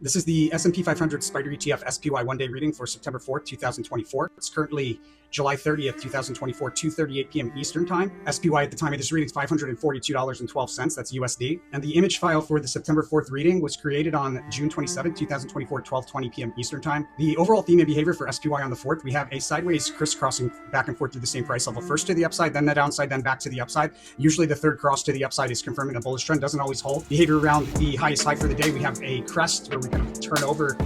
This is the S&P 500 SPDR ETF SPY one-day reading for September 4th, 2024. It's currently July 30th, 2024, 2:38 p.m. Eastern Time. SPY at the time of this reading is $542.12. That's USD. And the image file for the September 4th reading was created on June 27th, 2024, 12:20 p.m. Eastern Time. The overall theme and behavior for SPY on the 4th, we have a sideways crisscrossing back and forth through the same price level. First to the upside, then the downside, then back to the upside. Usually the third cross to the upside is confirming a bullish trend. Doesn't always hold. Behavior around the highest high for the day, we have a crest where we kind of turn over.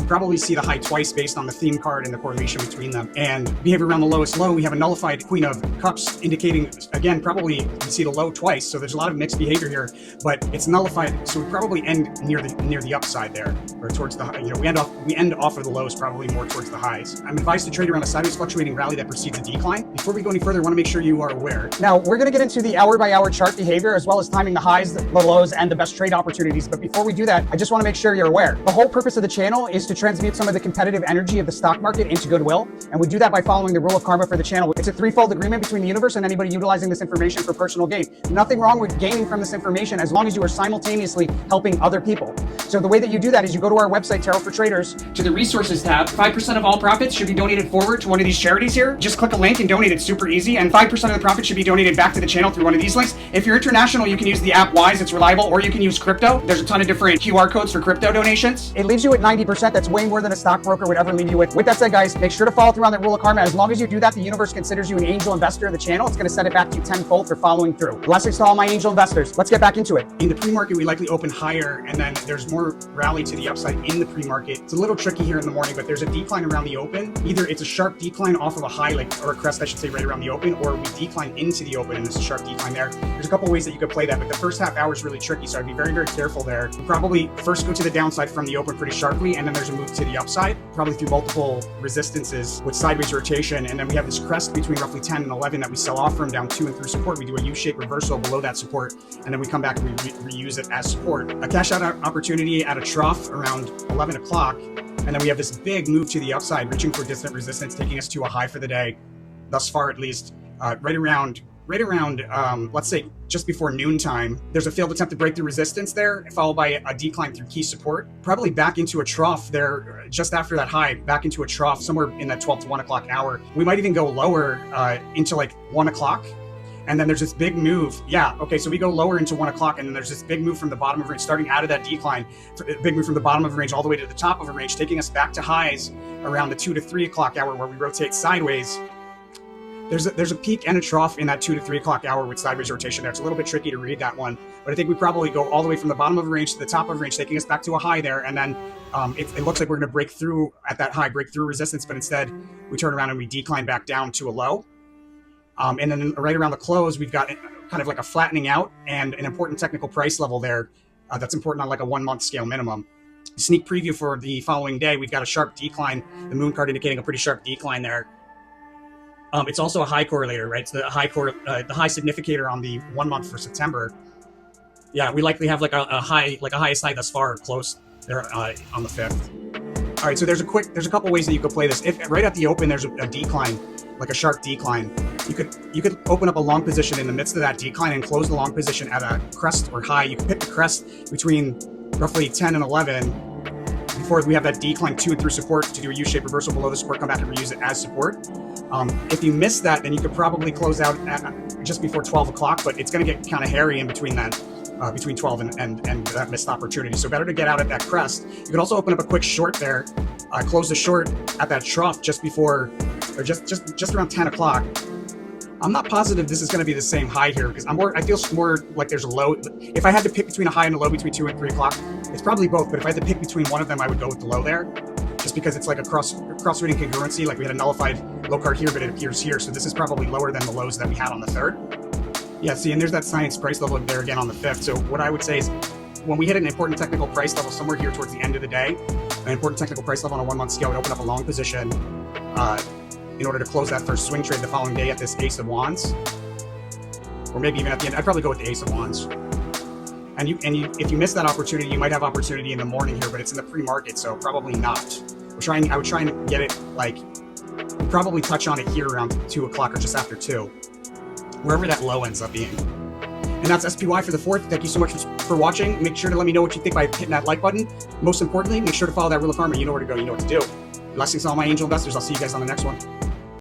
Probably see the high twice based on the theme card and the correlation between them. And behavior around the lowest low, we have a nullified Queen of Cups indicating, again, probably you see the low twice. So there's a lot of mixed behavior here, but it's nullified. So we probably end near the upside there, or towards the, we end off of the lows, probably more towards the highs. I'm advised to trade around a sideways fluctuating rally that precedes a decline. Before we go any further, I want to make sure you are aware. Now we're going to get into the hour by hour chart behavior, as well as timing the highs, the lows, and the best trade opportunities. But before we do that, I just want to make sure you're aware. The whole purpose of the channel is to transmute some of the competitive energy of the stock market into goodwill. And we do that by following the rule of karma for the channel. It's a threefold agreement between the universe and anybody utilizing this information for personal gain. Nothing wrong with gaining from this information as long as you are simultaneously helping other people. So the way that you do that is you go to our website, Tarot for Traders, to the resources tab. 5% of all profits should be donated forward to one of these charities here. Just click a link and donate. It's super easy. And 5% of the profit should be donated back to the channel through one of these links. If you're international, you can use the app Wise. It's reliable. Or you can use crypto. There's a ton of different QR codes for crypto donations. It leaves you at 90%. That's way more than a stockbroker would ever leave you with. With that said, guys, make sure to follow through on that rule of karma. As long as you do that, the universe considers you an angel investor of the channel. It's going to send it back to you tenfold for following through. Blessings to all my angel investors. Let's get back into it. In the pre-market, we likely open higher, and then there's more rally to the upside in the pre-market. It's a little tricky here in the morning, but there's a decline around the open. Either it's a sharp decline off of a high, or a crest, I should say, right around the open, or we decline into the open, and there's a sharp decline there. There's a couple ways that you could play that, but the first half hour is really tricky, so I'd be very, very careful there. Probably first go to the downside from the open pretty sharply, and then there's a move to the upside, probably through multiple resistances with sideways rotation, and then we have this crest between roughly 10 and 11 that we sell off from down to and through support. We do a U-shaped reversal below that support, and then we come back and we reuse it as support. A cash out opportunity at a trough around 11 o'clock, and then we have this big move to the upside, reaching for distant resistance, taking us to a high for the day, thus far at least, right around, let's say just before noontime. There's a failed attempt to break through resistance there, followed by a decline through key support, probably back into a trough there just after that high, back into a trough somewhere in that 12 to 1 o'clock hour. We might even go lower into like 1 o'clock. And then there's this big move. Yeah, okay, so we go lower into 1 o'clock, and then there's this big move from the bottom of range, starting out of that decline, big move from the bottom of range all the way to the top of a range, taking us back to highs around the 2 to 3 o'clock hour where we rotate sideways. There's a peak and a trough in that 2 to 3 o'clock hour with sideways rotation there. It's a little bit tricky to read that one, but I think we probably go all the way from the bottom of a range to the top of a range, taking us back to a high there, and then it looks like we're going to break through at that high, break through resistance, but instead we turn around and we decline back down to a low. And then right around the close, we've got kind of like a flattening out and an important technical price level there that's important on like a 1 month scale minimum. Sneak preview for the following day, we've got a sharp decline, the moon card indicating a pretty sharp decline there. It's also a high correlator, right? It's the high significator on the 1 month for September. Yeah, we likely have like a highest high thus far close there on the 5th. All right, so there's a couple ways that you could play this. If right at the open there's a decline, like a sharp decline, you could open up a long position in the midst of that decline and close the long position at a crest or high. You can pick the crest between roughly 10 and 11 before we have that decline to and through support to do a U-shaped reversal below the support, come back and reuse it as support. If you miss that, then you could probably close out at just before 12 o'clock, but it's going to get kind of hairy in between that. Between 12 and that missed opportunity. So better to get out at that crest. You can also open up a quick short there, close the short at that trough just before, or just around 10 o'clock. I'm not positive this is going to be the same high here because I feel more like there's a low. If I had to pick between a high and a low between 2 and 3 o'clock, it's probably both. But if I had to pick between one of them, I would go with the low there, just because it's like a cross-reading congruency. Like we had a nullified low card here, but it appears here. So this is probably lower than the lows that we had on the 3rd. Yeah, see, and there's that science price level there again on the 5th. So what I would say is when we hit an important technical price level somewhere here towards the end of the day, an important technical price level on a 1 month scale would open up a long position in order to close that first swing trade the following day at this Ace of Wands. Or maybe even at the end, I'd probably go with the Ace of Wands. And if you miss that opportunity, you might have opportunity in the morning here, but it's in the pre-market, so probably not. I would try and get it, like, probably touch on it here around 2 o'clock or just after 2. Wherever that low ends up being. And that's SPY for the 4th. Thank you so much for watching. Make sure to let me know what you think by hitting that like button. Most importantly, make sure to follow that rule of karma. You know where to go. You know what to do. Blessings to all my angel investors. I'll see you guys on the next one.